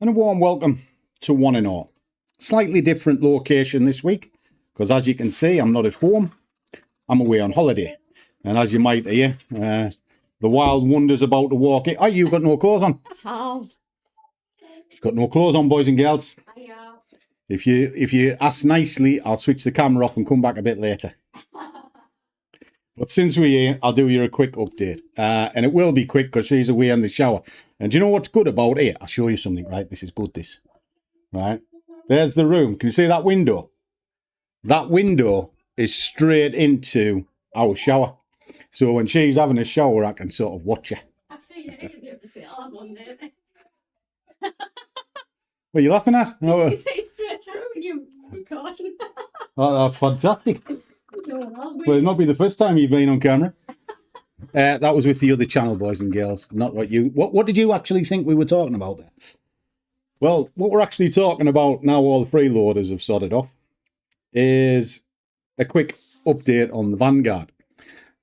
and a warm welcome to one and all. Slightly different location this week, because as you can see, I'm not at home. I'm away on holiday. And as you might hear, the wild wonder's about to walk in. Oh, you've got no clothes on. She's got no clothes on, boys and girls. If you ask nicely, I'll switch the camera off and come back a bit later. But since we're here, I'll do you a quick update. And it will be quick because she's away in the shower. And do you know what's good about it? I'll show you something, right? This is good, this. Right? There's the room. Can you see that window? That window is straight into our shower. So when she's having a shower, I can sort of watch her. Actually, you can do it to ours one day. What are you laughing at? You see straight through you precaution. Oh, that's fantastic. Well, it might be the first time you've been on camera. That was with the other channel, boys and girls, not what you... What did you actually think we were talking about there? Well, what we're actually talking about now all the freeloaders have sorted off is a quick update on the Vanguard.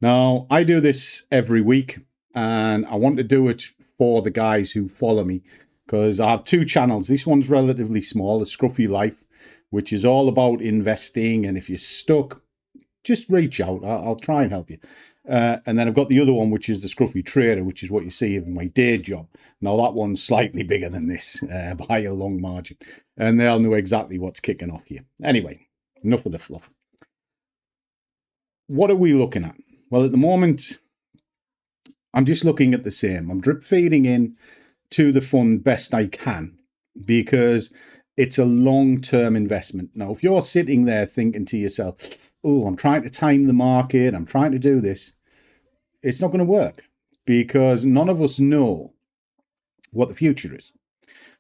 Now, I do this every week, and I want to do it for the guys who follow me, because I have two channels. This one's relatively small, the Scruffy Life, which is all about investing, and if you're stuck, just reach out. I'll try and help you. And then I've got the other one, which is the Scruffy Trader, which is what you see in my day job. Now, that one's slightly bigger than this by a long margin. And they'll know exactly what's kicking off here. Anyway, enough of the fluff. What are we looking at? Well, at the moment, I'm just looking at the same. I'm drip feeding in to the fund best I can because it's a long-term investment. Now, if you're sitting there thinking to yourself, oh, I'm trying to time the market, I'm trying to do this, it's not going to work because none of us know what the future is.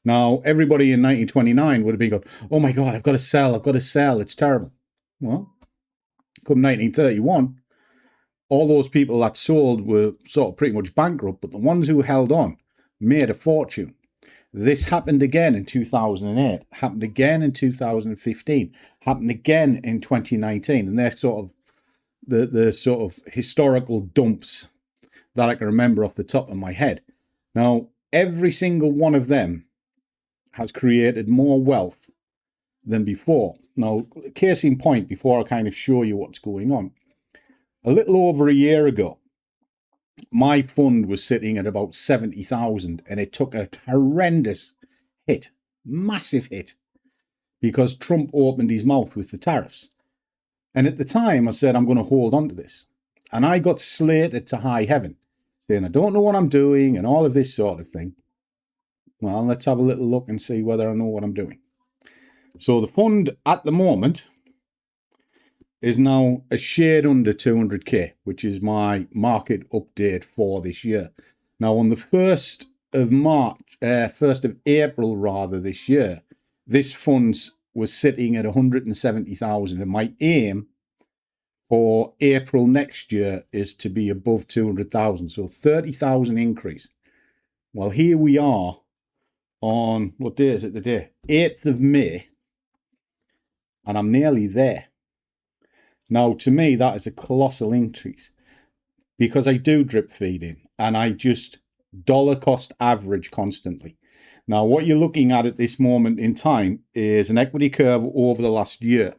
Now, everybody in 1929 would have been going, oh my God, I've got to sell, it's terrible. Well, come 1931, all those people that sold were sort of pretty much bankrupt, but the ones who held on made a fortune. This happened again in 2008, happened again in 2015, happened again in 2019, and they're sort of the sort of historical dumps that I can remember off the top of my head. Now, every single one of them has created more wealth than before. Now, case in point, before I kind of show you what's going on, a little over a year ago, my fund was sitting at about 70,000 and it took a horrendous hit, massive hit, because Trump opened his mouth with the tariffs. And at the time I said, I'm going to hold on to this. And I got slated to high heaven, saying, I don't know what I'm doing and all of this sort of thing. Well, let's have a little look and see whether I know what I'm doing. So the fund at the moment is now a shade under 200K, which is my market update for this year. Now, on the 1st of April rather this year, this fund was sitting at 170,000, and my aim for April next year is to be above 200,000, so 30,000 increase. Well, here we are on, what day is it today? 8th of May, and I'm nearly there. Now, to me, that is a colossal increase because I do drip feed in and I just dollar cost average constantly. Now, what you're looking at this moment in time is an equity curve over the last year.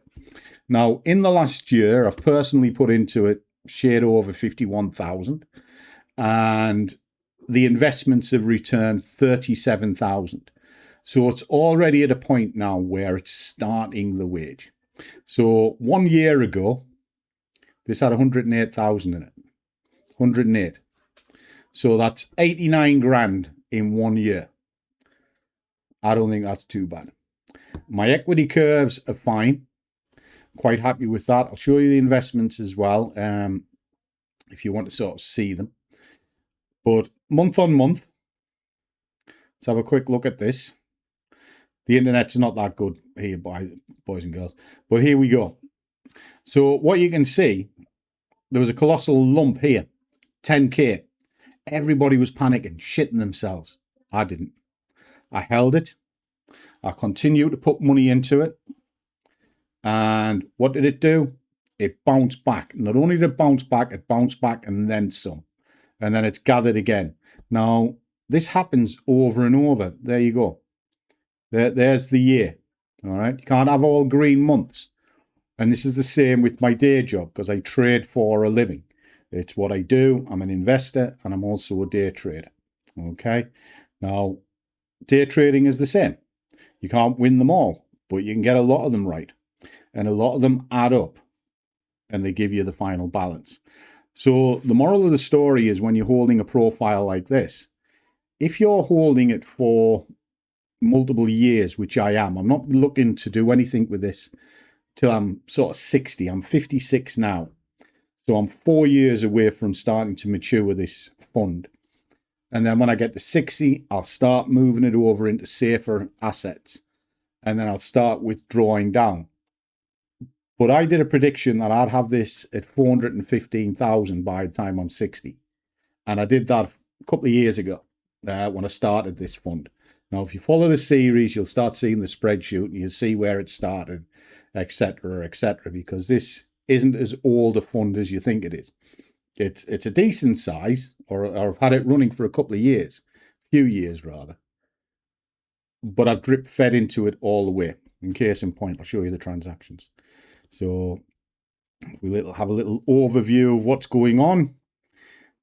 Now, in the last year, I've personally put into it shade over 51,000 and the investments have returned 37,000. So it's already at a point now where it's starting the wage. So 1 year ago, this had 108,000 in it. 108. So that's 89 grand in 1 year. I don't think that's too bad. My equity curves are fine. Quite happy with that. I'll show you the investments as well, if you want to sort of see them. But month on month, let's have a quick look at this. The internet's not that good here, boys and girls. But here we go. So what you can see, there was a colossal lump here. 10K. Everybody was panicking, shitting themselves. I didn't. I held it. I continued to put money into it. And what did it do? It bounced back. Not only did it bounce back and then some. And then it's gathered again. Now, this happens over and over. There you go. There's the year. All right. You can't have all green months. And this is the same with my day job because I trade for a living. It's what I do. I'm an investor and I'm also a day trader. Okay. Now, day trading is the same. You can't win them all, but you can get a lot of them right. And a lot of them add up and they give you the final balance. So the moral of the story is when you're holding a profile like this, if you're holding it for multiple years, which I am, I'm not looking to do anything with this till I'm sort of 60. I'm 56 now. So I'm 4 years away from starting to mature this fund. And then when I get to 60, I'll start moving it over into safer assets. And then I'll start withdrawing down. But I did a prediction that I'd have this at 415,000 by the time I'm 60. And I did that a couple of years ago when I started this fund. Now, if you follow the series, you'll start seeing the spreadsheet and you'll see where it started, etc., because this isn't as old a fund as you think it is. It's a decent size, or I've had it running for a couple of years, few years rather. But I've drip fed into it all the way. In case in point, I'll show you the transactions. So if we have a little overview of what's going on.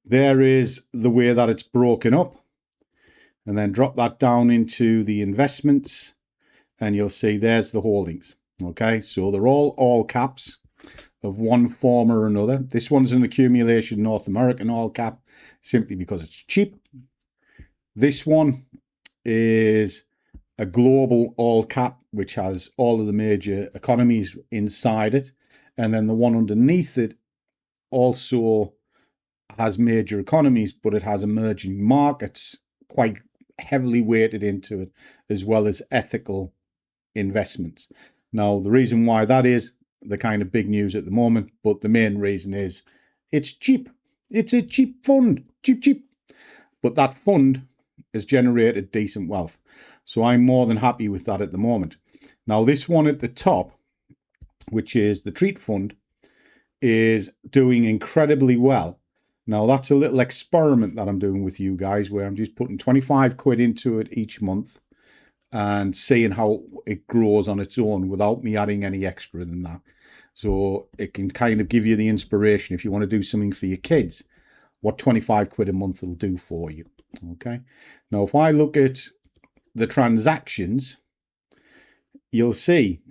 There is the way that it's broken up. And then drop that down into the investments. And you'll see there's the holdings. Okay, so they're all caps of one form or another. This one's an accumulation North American all cap, simply because it's cheap. This one is a global all cap, which has all of the major economies inside it. And then the one underneath it also has major economies, but it has emerging markets quite heavily weighted into it, as well as ethical investments. Now, the reason why that is the kind of big news at the moment, but the main reason is it's cheap. It's a cheap fund, cheap. But that fund has generated decent wealth. So I'm more than happy with that at the moment. Now, this one at the top, which is the Treat Fund, is doing incredibly well. Now, that's a little experiment that I'm doing with you guys where I'm just putting 25 quid into it each month and seeing how it grows on its own without me adding any extra than that. So it can kind of give you the inspiration if you want to do something for your kids, what 25 quid a month will do for you. Okay. Now, if I look at the transactions, you'll see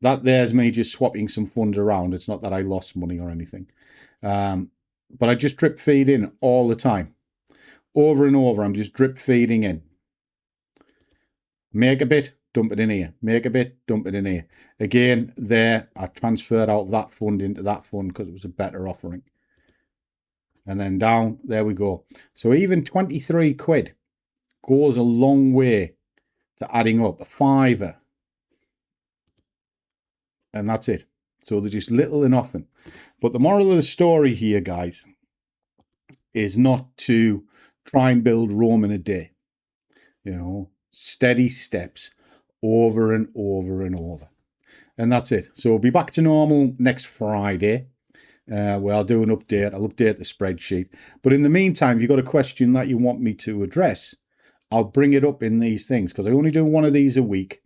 that there's me just swapping some funds around. It's not that I lost money or anything. But I just drip feed in all the time. Over and over, I'm just drip feeding in. Make a bit, dump it in here. Make a bit, dump it in here. Again, there, I transferred out of that fund into that fund because it was a better offering. And then down, there we go. So even 23 quid goes a long way to adding up. A fiver. And that's it. So they're just little and often. But the moral of the story here, guys, is not to try and build Rome in a day. You know, steady steps over and over and over. And that's it. So we'll be back to normal next Friday, where I'll do an update. I'll update the spreadsheet. But in the meantime, if you've got a question that you want me to address, I'll bring it up in these things because I only do one of these a week.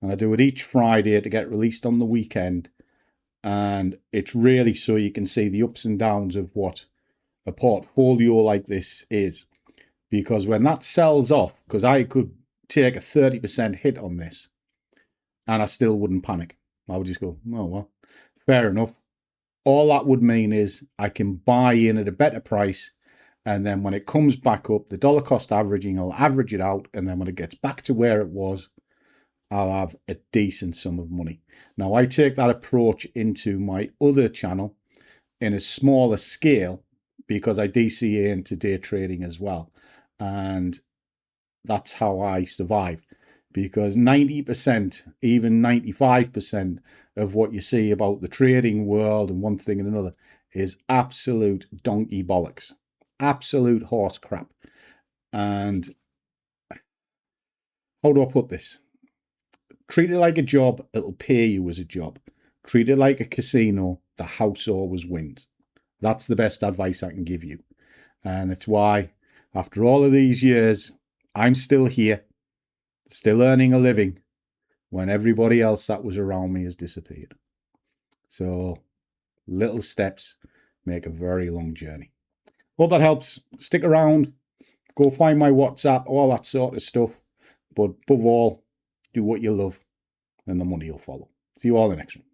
And I do it each Friday to get released on the weekend. And it's really so you can see the ups and downs of what a portfolio like this is. Because when that sells off, because I could take a 30% hit on this and I still wouldn't panic. I would just go, oh, well, fair enough. All that would mean is I can buy in at a better price. And then when it comes back up, the dollar cost averaging, I'll average it out. And then when it gets back to where it was, I'll have a decent sum of money. Now, I take that approach into my other channel in a smaller scale because I DCA into day trading as well. And that's how I survived. Because 90%, even 95% of what you see about the trading world and one thing and another is absolute donkey bollocks. Absolute horse crap. And how do I put this? Treat it like a job, it'll pay you as a job. Treat it like a casino, the house always wins. That's the best advice I can give you. And it's why, after all of these years, I'm still here, still earning a living, when everybody else that was around me has disappeared. So little steps make a very long journey. Hope that helps. Stick around. Go find my WhatsApp, all that sort of stuff. But above all, do what you love and the money will follow. See you all in the next one.